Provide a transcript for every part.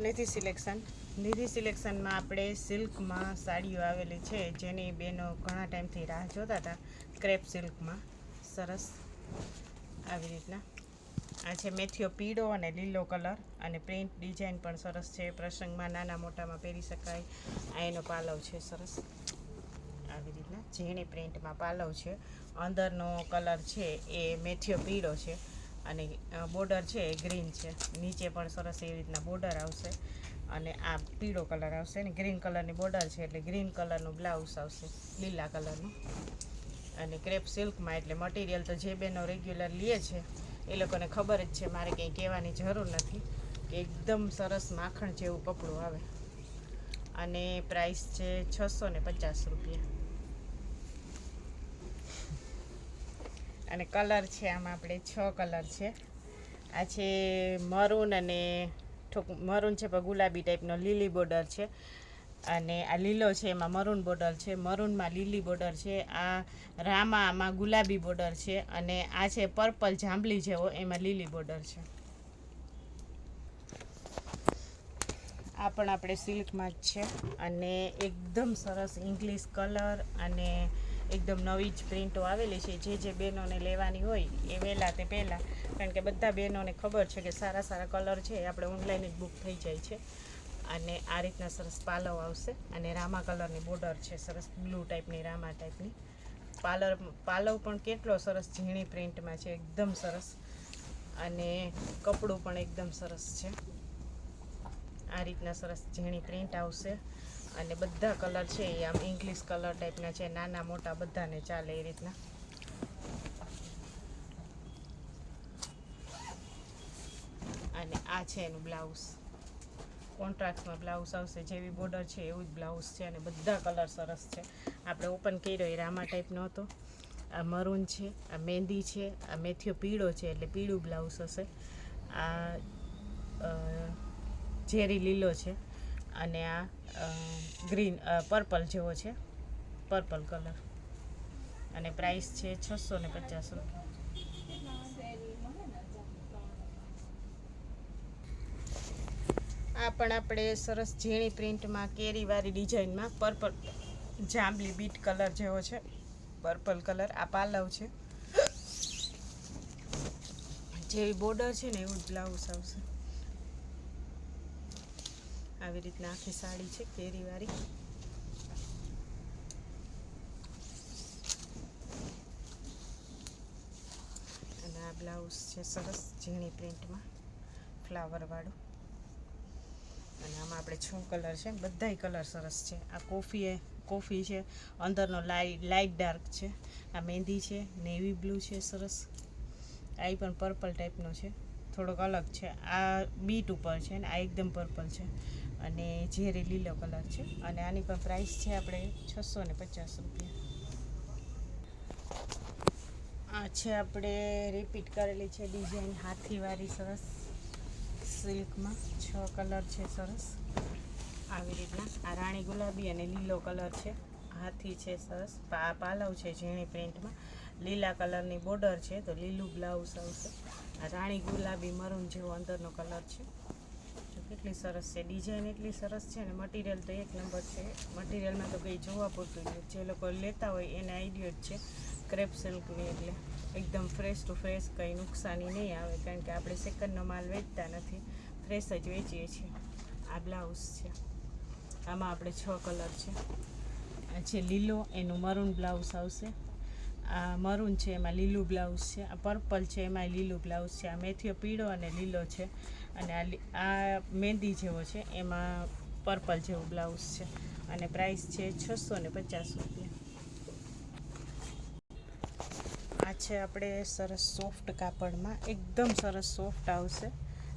નિધિ સિલેક્શનમાં આપણે સિલ્કમાં સાડીઓ આવેલી છે, જેની બેનો ઘણા ટાઈમથી રાહ જોતા હતા. ક્રેપ સિલ્કમાં સરસ આવી રીતના આ છે મેથીઓ પીળો અને લીલો કલર, અને પ્રિન્ટ ડિઝાઇન પણ સરસ છે. પ્રસંગમાં નાના મોટામાં પહેરી શકાય. આ એનો પાલવ છે સરસ આવી રીતના ઝીણી પ્રિન્ટમાં પાલવ છે. અંદરનો કલર છે એ મેથીઓ પીળો છે, અને બોર્ડર છે એ ગ્રીન છે. નીચે પણ સરસ એવી રીતના બોર્ડર આવશે, અને આ પીળો કલર આવશે ને ગ્રીન કલરની બોર્ડર છે એટલે ગ્રીન કલરનું બ્લાઉઝ આવશે, લીલા કલરનું. અને ક્રેપ સિલ્કમાં એટલે મટીરિયલ તો જે બેનો રેગ્યુલર લે છે એ લોકોને ખબર જ છે, મારે કંઈ કહેવાની જરૂર નથી કે એકદમ સરસ માખણ જેવું કપડું આવે. અને પ્રાઇસ છે 650 રૂપિયા. અને કલર છે આમાં આપણે 6 કલર છે. આ છે મરૂન, અને મરૂન છે પણ ગુલાબી ટાઈપનો લીલી બોર્ડર છે. અને આ લીલો છે એમાં મરૂન બોર્ડર છે, મરૂનમાં લીલી બોર્ડર છે. આ આમાં ગુલાબી બોર્ડર છે, અને આ છે પર્પલ જાંબલી જેવો, એમાં લીલી બોર્ડર છે. આ પણ આપણે સિલ્કમાં જ છે, અને એકદમ સરસ ઇંગ્લિશ કલર, અને એકદમ નવી જ પ્રિન્ટો આવેલી છે. જે બહેનોને લેવાની હોય એ વહેલા તે પહેલાં, કારણ કે બધા બહેનોને ખબર છે કે સારા સારા કલર છે એ આપણે ઓનલાઈન જ બુક થઈ જાય છે. અને આ રીતના સરસ પાલવ આવશે, અને રામા કલરની બોર્ડર છે, સરસ બ્લુ ટાઈપની રામા ટાઈપની. પાલવ પણ કેટલો સરસ ઝીણી પ્રિન્ટમાં છે, એકદમ સરસ. અને કપડું પણ એકદમ સરસ છે. આ રીતના સરસ ઝીણી પ્રિન્ટ આવશે, અને બધા કલર છે એ આમ ઇંગ્લિશ કલર ટાઈપના છે, નાના મોટા બધાને ચાલે એ રીતના. અને આ છે એનું બ્લાઉઝ, કોન્ટ્રાસ્ટમાં બ્લાઉઝ આવશે. જેવી બોર્ડર છે એવું જ બ્લાઉઝ છે, અને બધા કલર સરસ છે. આપણે ઓપન કર્યો એ રામા ટાઈપનો હતો. આ મરૂન છે, આ મહેંદી છે, આ મેથીઓ પીળો છે એટલે પીળું બ્લાઉઝ હશે. આ ઝેરી લીલો છે, અને આ ગ્રીન પર્પલ જેવો છે, પર્પલ કલર. અને પ્રાઇસ છે 650 રૂપિયા. આ પણ આપણે સરસ ઝીણી પ્રિન્ટમાં કેરીવાળી ડિઝાઇનમાં પર્પલ જાંબલી બીટ કલર જેવો છે, પર્પલ કલર. આ પાલવ છે, જેવી બોર્ડર છે ને એવું જ બ્લાઉઝ આવશે. આવી રીતના આખી સાડી છે કેરીવાળી. અને આ બ્લાઉઝ છે સરસ ઝીણી પ્રિન્ટમાં ફ્લાવરવાળું. અને આમાં આપણે 6 કલર છે, બધાય કલર સરસ છે. આ કોફી છે, અંદરનો લાઇટ ડાર્ક છે. આ મહેંદી છે, નેવી બ્લુ છે સરસ. આ પણ પર્પલ ટાઈપનો છે, થોડોક અલગ છે. આ બીટ ઉપર છે ને આ એકદમ પર્પલ છે, અને ઝેરી લીલો કલર છે. અને આની પણ પ્રાઇસ છે આપણે 650 રૂપિયા. આ છે આપણે રિપીટ કરેલી છે ડિઝાઇન, હાથીવાળી સરસ સિલ્કમાં. 6 કલર છે સરસ આવી રીતના. આ રાણી ગુલાબી અને લીલો કલર છે, હાથી છે સરસ. પાલવ છે ઝીણી પ્રિન્ટમાં, લીલા કલરની બોર્ડર છે, તો લીલું બ્લાઉઝ આવશે. આ રાણી ગુલાબી મરૂન જેવો અંદરનો કલર છે. કેટલી સરસ છે ડિઝાઇન, એટલી સરસ છે, ને મટીરિયલ તો એક નંબર છે. મટીરિયલમાં તો કંઈ જોવા પૂરતું જ, જે લોકો લેતા હોય એને આઈડિયો જ છે. ક્રેપ સિલ્કની એટલે એકદમ ફ્રેશ ટુ ફ્રેશ, કંઈ નુકસાની નહીં આવે, કારણ કે આપણે સેકન્ડનો માલ વેચતા નથી, ફ્રેશ જ વેચીએ છીએ. આ બ્લાઉઝ છે, આમાં આપણે 6 કલર છે. આ છે લીલો, એનું મરૂન બ્લાઉઝ આવશે. આ મરૂન છે એમાં લીલું બ્લાઉઝ છે. આ પર્પલ છે એમાં લીલું બ્લાઉઝ છે. આ મેથીઓ પીળો અને લીલો છે, અને આ મહેંદી જેવો છે એમાં પર્પલ જેવું બ્લાઉઝ છે. અને પ્રાઇસ છે 650 રૂપિયા. આ છે આપણે સરસ સોફ્ટ કાપડમાં, એકદમ સરસ સોફ્ટ આવશે.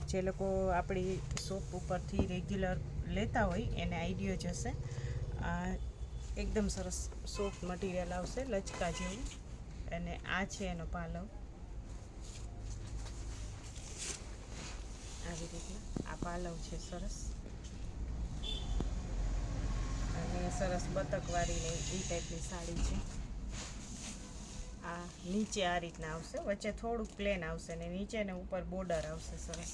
જે લોકો આપણી શોપ ઉપરથી રેગ્યુલર લેતા હોય એને આઈડિયો જ હશે. આ એકદમ સરસ સોફ્ટ મટીરિયલ આવશે, લચકા જેવું. અને આ છે એનો પાલવ આવી રીતના. આ પાલવ છે સરસ, અને સરસ બતકવાળી ને એ ટાઈપની સાડી છે. આ નીચે આ રીતના આવશે, વચ્ચે થોડુંક પ્લેન આવશે, ને નીચે ને ઉપર બોર્ડર આવશે સરસ.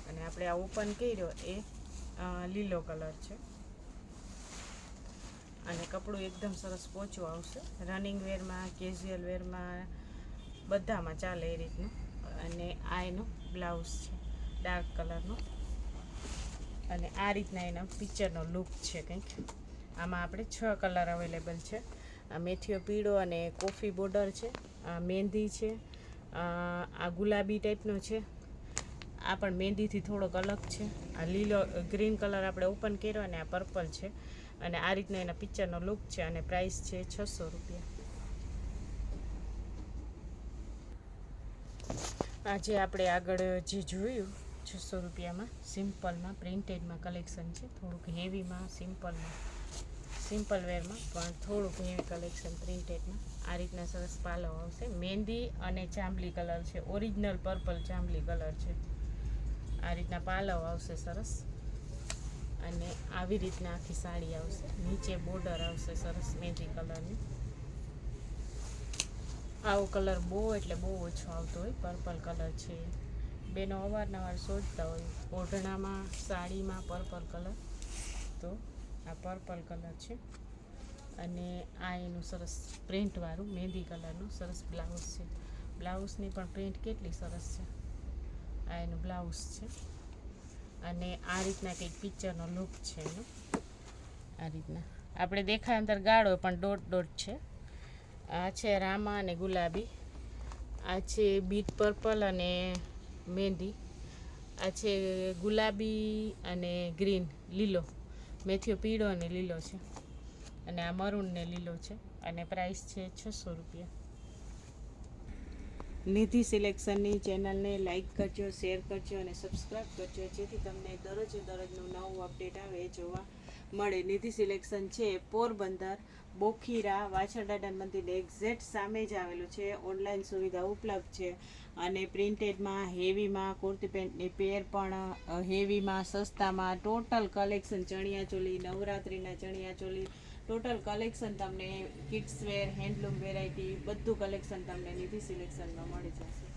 અને આપણે આ ઓપન કર્યો એ લીલો કલર છે. અને કપડું એકદમ સરસ પોચું આવશે. રનિંગ વેરમાં, કેઝ્યુઅલ વેરમાં બધામાં ચાલે એ રીતનું. અને આ એનો બ્લાઉઝ છે ડાર્ક કલરનો. અને આ રીતના એના પિક્ચરનો લુક છે કંઈક. આમાં આપણે 6 કલર અવેલેબલ છે. આ મેથીઓ પીળો અને કોફી બોર્ડર છે, આ મહેંદી છે, આ ગુલાબી ટાઈપનો છે, આ પણ મહેંદીથી થોડોક અલગ છે, આ લીલો ગ્રીન કલર આપણે ઓપન કર્યો અને આ પર્પલ છે. અને આ રીતનો એના પિક્ચરનો લુક છે અને પ્રાઇસ છે 600 રૂપિયા. આજે આપણે આગળ જે જોયું 600 રૂપિયામાં સિમ્પલમાં પ્રિન્ટેડમાં કલેક્શન છે. થોડુંક હેવીમાં સિમ્પલ વેરમાં પણ થોડુંક હેવી કલેક્શન પ્રિન્ટેડમાં. આ રીતના સરસ પાલવ આવશે. મહેંદી અને જાંબલી કલર છે, ઓરિજિનલ પર્પલ જાંબલી કલર છે. આ રીતના પાલવ આવશે સરસ. અને આવી રીતના આખી સાડી આવશે. નીચે બોર્ડર આવશે સરસ મહેંદી કલરની. આવો કલર બહુ એટલે બહુ ઓછો આવતો હોય, પર્પલ કલર છે. બેનો અવારનવાર શોધતા હોય ઓઢણામાં, સાડીમાં પર્પલ કલર. તો આ પર્પલ કલર છે. અને આ એનું સરસ પ્રિન્ટવાળું મહેંદી કલરનું સરસ બ્લાઉઝ છે. બ્લાઉઝની પણ પ્રિન્ટ કેટલી સરસ છે. આ એનું બ્લાઉઝ છે. અને આ રીતના કંઈક પિક્ચરનો લુક છે એનો. આ રીતના આપણે દેખાય અંદર ગાળો પણ ડોટ ડોટ છે. આ છે રામા અને ગુલાબી. આ છે બીટ પર્પલ અને મહેંદી. આ છે ગુલાબી અને ગ્રીન, લીલો. મેથીઓ પીળો અને લીલો છે. અને આ મરૂન ને લીલો છે. અને પ્રાઇસ છે 600 રૂપિયા. નિધિ સિલેક્શનની ચેનલને લાઈક કરજો, શેર કરજો અને સબસ્ક્રાઈબ કરજો, જેથી તમને દરરોજે દરરોજનું નવું અપડેટ આવે એ જોવા મળે. નિધિ સિલેક્શન છે પોરબંદર, બોખીરા, વાછરદાદા મંદિર એક્ઝેક્ટ સામે જ આવેલું છે. ઓનલાઈન સુવિધા ઉપલબ્ધ છે. અને પ્રિન્ટેડમાં, હેવીમાં, કુર્તી પેન્ટની પેર પણ હેવીમાં, સસ્તામાં ટોટલ કલેક્શન. ચણિયાચોલી, નવરાત્રિના ચણિયાચોલી ટોટલ કલેક્શન તમને કિડ્સ વેર, હેન્ડલૂમ વેરાયટી બધું કલેક્શન તમને નિધિ સિલેક્શનમાં મળી જશે.